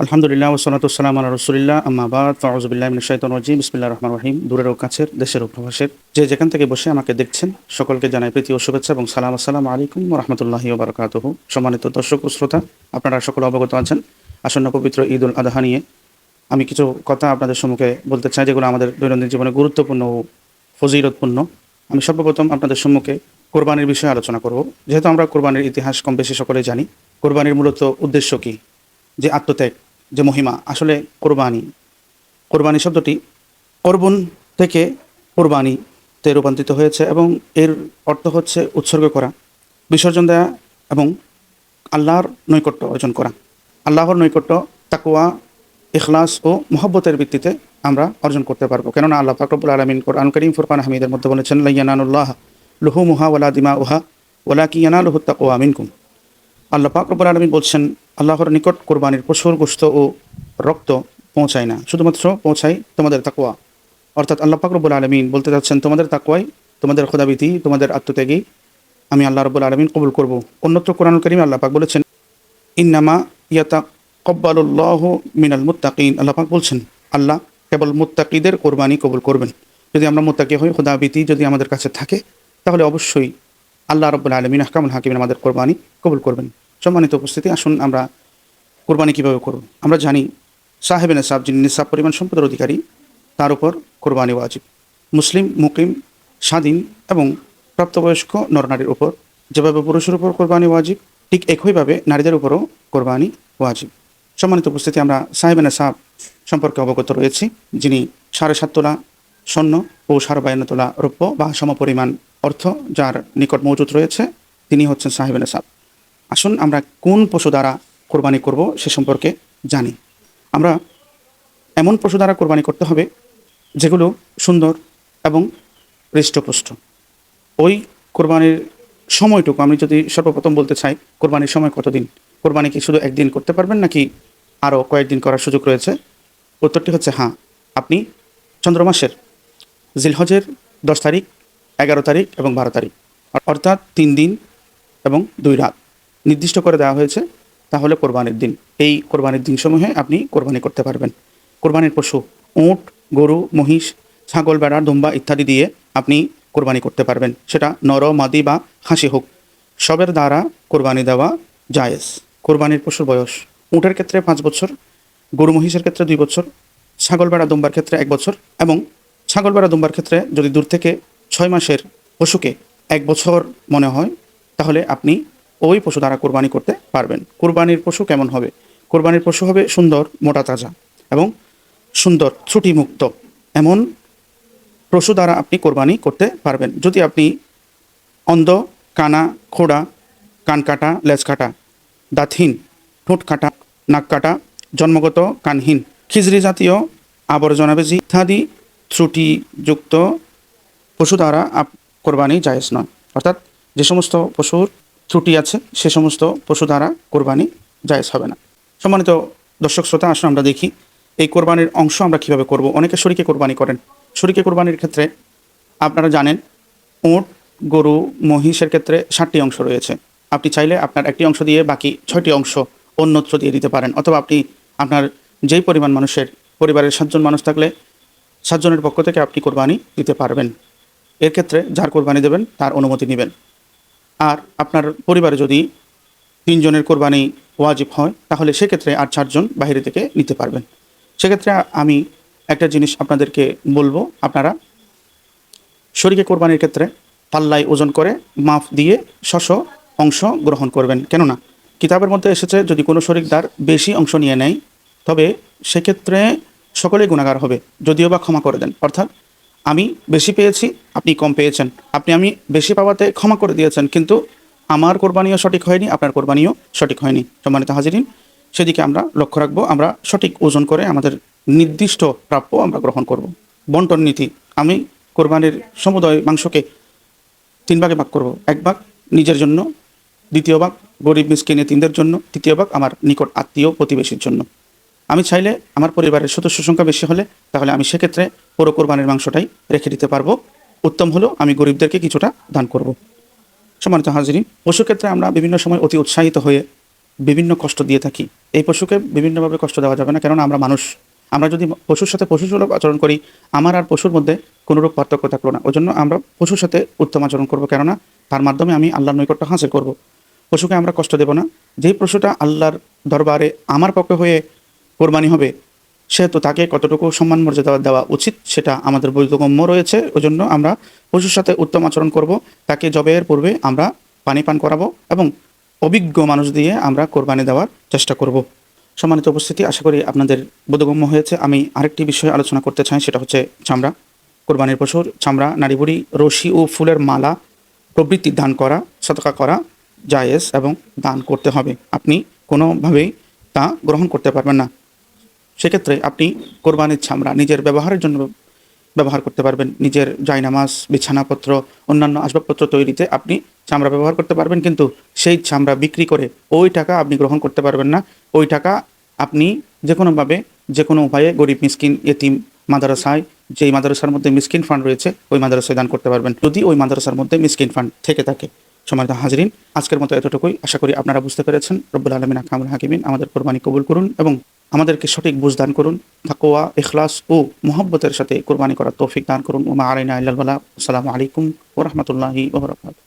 আলহামদুলিল্লাহ ওয়াসসালাতু ওয়াসসালামু আলা রাসূলিল্লাহ আম্মা বাদ ফাউযু বিল্লাহি মিনাশ শাইতানির রাজিম বিসমিল্লাহির রহমানির রহিম। দূরের ও কাছের, দেশের ও প্রবাসের যে যেখান থেকে বসে আমাকে দেখছেন সকলকে জানাই প্রীতি ও শুভেচ্ছা এবং সালাম। আসসালামু আলাইকুম ওয়া রাহমাতুল্লাহি ওয়া বারাকাতুহু। সম্মানিত দর্শক ও শ্রোতা, আপনারা সকলে অবগত আছেন আসন্ন পবিত্র ঈদ উল আযহা নিয়ে আমি কিছু কথা আপনাদের সম্মুখে বলতে চাই, যেগুলো আমাদের দৈনন্দিন জীবনে গুরুত্বপূর্ণ ও ফজিলতপূর্ণ। আমি সর্বপ্রথম আপনাদের সম্মুখে কোরবানির বিষয়ে আলোচনা করব। যেহেতু আমরা কোরবানির ইতিহাস কম বেশি সকলেই জানি, কোরবানির মূলত উদ্দেশ্য কী, যে আত্মত্যাগ, যে মহিমা। আসলে কোরবানি শব্দটি কর্বন থেকে কোরবানিতে রূপান্তরিত হয়েছে এবং এর অর্থ হচ্ছে উৎসর্গ করা, বিসর্জন দেওয়া এবং আল্লাহর নৈকট্য অর্জন করা। আল্লাহর নৈকট্য তাকওয়া, ইখলাস ও মহব্বতের ভিত্তিতে আমরা অর্জন করতে পারবো। কেননা আল্লাহ পাক রব্বুল আলামিন কোরআন কারীম ফুরকান হামিদের মধ্যে বলেছেন, লা ইয়ানালুল্লাহ লুহুমুহা ওয়ালা দিমাউহা ওয়ালাকিন ইয়ানালুহুত তাকওয়া মিনকুম। আল্লাহ পাক রব্বুল আলামিন বলছেন, আল্লাহর নিকট কোরবানির পশুর গোশত ও রক্ত পৌঁছায় না, শুধুমাত্র পৌঁছায় তোমাদের তাকওয়া। অর্থাৎ আল্লাহ পাক রব্বুল আলামিন বলতে চাচ্ছেন, তোমাদের তাকওয়াই, তোমাদের খোদাভীতি, তোমাদের আত্মত্যাগী আমি আল্লাহ রব্বুল আলামিন কবুল করব। অন্যত্র কোরআনুল কারীমে আল্লাহ পাক বলেছেন, ইন্নামা ইয়াতাকাব্বালুল্লাহু মিনাল মুত্তাকিন। আল্লাহ পাক বলছেন, আল্লাহ কেবল মুত্তাকিদের কোরবানি কবুল করবেন। যদি আমরা মুত্তাকি হই, খোদাভীতি যদি আমাদের কাছে থাকে, তাহলে অবশ্যই আল্লাহ রাব্বুল আলামিন আহকামুল হাকিমিন আমাদের কোরবানি কবুল করবেন। সম্মানিত উপস্থিতি, আসুন আমরা কোরবানি কীভাবে করব। আমরা জানি সাহেবে নেসাব, যিনি নিসাব পরিমাণ সম্পদের অধিকারী, তার উপর কোরবানি ওয়াজিব। মুসলিম, মুকিম, স্বাধীন এবং প্রাপ্তবয়স্ক নরনারীর উপর যেভাবে পুরুষের উপর কোরবানি ওয়াজিব, ঠিক একইভাবে নারীদের উপরও কোরবানি ওয়াজিব। সম্মানিত উপস্থিতি, আমরা সাহেবে নেসাব সম্পর্কে অবগত রয়েছি, যিনি 7.5 তোলা স্বর্ণ ও 52 তোলা রৌপ্য বা সমপরিমাণ অর্থ যার নিকট মজুদ রয়েছে, তিনি হচ্ছেন সাহেবে নেসাব। আসুন আমরা কোন পশু দ্বারা কোরবানি করব সে সম্পর্কে জানি। আমরা এমন পশু দ্বারা কোরবানি করতে হবে যেগুলো সুন্দর এবং হৃষ্টপুষ্ট। ওই কোরবানির সময়টুকু আমি যদি সর্বপ্রথম বলতে চাই, কোরবানির সময় কতদিন? কোরবানি কি শুধু একদিন করতে পারবেন নাকি আরও কয়েকদিন করার সুযোগ রয়েছে? উত্তরটি হচ্ছে হ্যাঁ। আপনি চন্দ্রমাসের জিলহজের 10 তারিখ, 11 তারিখ এবং 12 তারিখ, অর্থাৎ 3 দিন এবং 2 রাত নির্দিষ্ট করে দেওয়া হয়েছে, তাহলে কোরবানির দিন। এই কোরবানির দিনসমূহে আপনি কোরবানি করতে পারবেন। কোরবানির পশু উট, গরু, মহিষ, ছাগল, ভেড়া, দুম্বা ইত্যাদি দিয়ে আপনি কোরবানি করতে পারবেন। সেটা নর, মাদি বা খাসি হোক, সবের দ্বারা কোরবানি দেওয়া জায়েজ। কোরবানির পশুর বয়স উটের ক্ষেত্রে 5 বছর, গরু মহিষের ক্ষেত্রে 2 বছর, ছাগল, ভেড়া, দুম্বার ক্ষেত্রে 1 বছর এবং ছাগল, ভেড়া, দুম্বার ক্ষেত্রে যদি দূর থেকে 6 মাসের পশুকে 1 বছর মনে হয়, তাহলে আপনি ওই পশু দ্বারা কোরবানি করতে পারবেন। কোরবানির পশু কেমন হবে? কোরবানির পশু হবে সুন্দর, মোটা তাজা এবং সুন্দর ত্রুটিমুক্ত। এমন পশু দ্বারা আপনি কোরবানি করতে পারবেন। যদি আপনি অন্ধ, কানা, খোড়া, কান কাটা, লেজ কাটা, দাঁতহীন, ঠোঁট কাটা, নাক কাটা, জন্মগত কানহীন, খিজড়ি জাতীয়, আবর্জনাবেজি ইত্যাদি ত্রুটিযুক্ত পশু দ্বারা কোরবানি জায়েজ নয়। অর্থাৎ যে সমস্ত পশুর ত্রুটি আছে সে সমস্ত পশু দ্বারা কোরবানি জায়েজ হবে না। সম্মানিত দর্শক শ্রোতা, আসলে আমরা দেখি এই কোরবানির অংশ আমরা কীভাবে করব। অনেকে শরীকে কোরবানি করেন। শরীকে কোরবানির ক্ষেত্রে আপনারা জানেন, উট, গরু, মহিষের ক্ষেত্রে 7টি অংশ রয়েছে। আপনি চাইলে আপনার একটি অংশ দিয়ে বাকি 6টি অংশ অন্যত্র দিয়ে দিতে পারেন, অথবা আপনি আপনার যেই পরিমাণ মানুষের, পরিবারের 7 জন মানুষ থাকলে 7 জনের পক্ষ থেকে আপনি কোরবানি দিতে পারবেন। এর ক্ষেত্রে যার কোরবানি দেবেন তার অনুমতি নেবেন। আর আপনার পরিবারে যদি 3 জনের কোরবানি ওয়াজিব হয়, তাহলে সেক্ষেত্রে আর 4 জন বাইরে থেকে নিতে পারবেন। সেক্ষেত্রে আমি একটা জিনিস আপনাদেরকে বলবো, আপনারা শরীকে কোরবানির ক্ষেত্রে পাল্লায় ওজন করে মাপ দিয়ে অংশ গ্রহণ করবেন। কেননা কিতাবের মধ্যে এসেছে, যদি কোনো শরীকদার বেশি অংশ নিয়ে নেয়, তবে সেক্ষেত্রে সকলেই গুনাহগার হবে, যদিও বা ক্ষমা করে দেন। অর্থাৎ আমি বেশি পেয়েছি, আপনি কম পেয়েছেন, আমি বেশি পাওয়াতে ক্ষমা করে দিয়েছেন, কিন্তু আমার কোরবানিও সঠিক হয়নি, আপনার কোরবানিও সঠিক হয়নি। সম্মানিত হাজিরিন, সেদিকে আমরা লক্ষ্য রাখবো। আমরা সঠিক ওজন করে আমাদের নির্দিষ্ট প্রাপ্য আমরা গ্রহণ করব। বন্টন নীতি, আমি কোরবানির সমুদয় মাংসকে 3 ভাগে ভাগ করব। 1 ভাগ নিজের জন্য, 2য় ভাগ গরিব মিসকিন এতিমদের জন্য, 3য় ভাগ আমার নিকট আত্মীয় প্রতিবেশীর জন্য। আমি চাইলে আমার পরিবারের সদস্য সংখ্যা বেশি হলে, তাহলে আমি সেক্ষেত্রে পুরো কোরবানির মাংসটাই রেখে দিতে পারবো। উত্তম হলো আমি গরিবদেরকে কিছুটা দান করব। সম্মানিত হাজিরিন, পশুর ক্ষেত্রে আমরা বিভিন্ন সময় অতি উৎসাহিত হয়ে বিভিন্ন কষ্ট দিয়ে থাকি। এই পশুকে বিভিন্নভাবে কষ্ট দেওয়া যাবে না, কেননা আমরা মানুষ। আমরা যদি পশুর সাথে পশুসুলভ আচরণ করি, আমার আর পশুর মধ্যে কোনোরূপ পার্থক্য থাকলো না। ওজন্য আমরা পশুর সাথে উত্তম আচরণ করব, কেননা তার মাধ্যমে আমি আল্লাহর নৈকট্য হাসিল করব। পশুকে আমরা কষ্ট দেব না। যেই পশুটা আল্লাহর দরবারে আমার পক্ষে হয়ে কোরবানি হবে, সেহেতু তাকে কতটুকু সম্মান মর্যাদা দেওয়া উচিত সেটা আমাদের বোধগম্য রয়েছে। ওজন্য আমরা পশুর সাথে উত্তম আচরণ করব। তাকে জবের পূর্বে আমরা পানি পান করাবো এবং অভিজ্ঞ মানুষ দিয়ে আমরা কোরবানি দেওয়ার চেষ্টা করব। সম্মানিত উপস্থিতি, আশা করি আপনাদের বোধগম্য হয়েছে। আমি আরেকটি বিষয়ে আলোচনা করতে চাই, সেটা হচ্ছে চামড়া। কোরবানির পশুর চামড়া, নাড়িভুড়ি, রশি ও ফুলের মালা প্রভৃতি দান করা, সদকা করা জায়েজ এবং দান করতে হবে। আপনি কোনোভাবেই তা গ্রহণ করতে পারবেন না। সেক্ষেত্রে আপনি কোরবানির চামড়া নিজের ব্যবহারের জন্য ব্যবহার করতে পারবেন। নিজের জায়নামাজ, বিছানাপত্র, অন্যান্য আসবাবপত্র তৈরিতে আপনি চামড়া ব্যবহার করতে পারবেন, কিন্তু সেই চামড়া বিক্রি করে ওই টাকা আপনি গ্রহণ করতে পারবেন না। ওই টাকা আপনি যে কোনোভাবে, যে কোনো উপায়ে গরিব, মিসকিন, এতিম, মাদ্রাসায়, যেই মাদ্রাসার মধ্যে মিসকিন ফান্ড রয়েছে ওই মাদ্রাসায় দান করতে পারবেন, যদি ওই মাদ্রাসার মধ্যে মিসকিন ফান্ড থেকে থাকে। সম্মানিত হাজরিন, আজকের মতো এতটুকুই। আশা করি আপনারা বুঝতে পেরেছেন। রব্বুল আলামিন আহকামুল হাকিমিন আমাদের কোরবানি কবুল করুন এবং আমাদেরকে সঠিক বুঝ দান করুন। তাকওয়া, ইখলাস ও মুহাব্বতের সাথে কোরবানি করার তৌফিক দান করুন। ওয়া মা আলাইনা ইল্লাল বালাগ। আসসালামু আলাইকুম ওয়া রাহমাতুল্লাহি ওয়া বারাকাতুহু।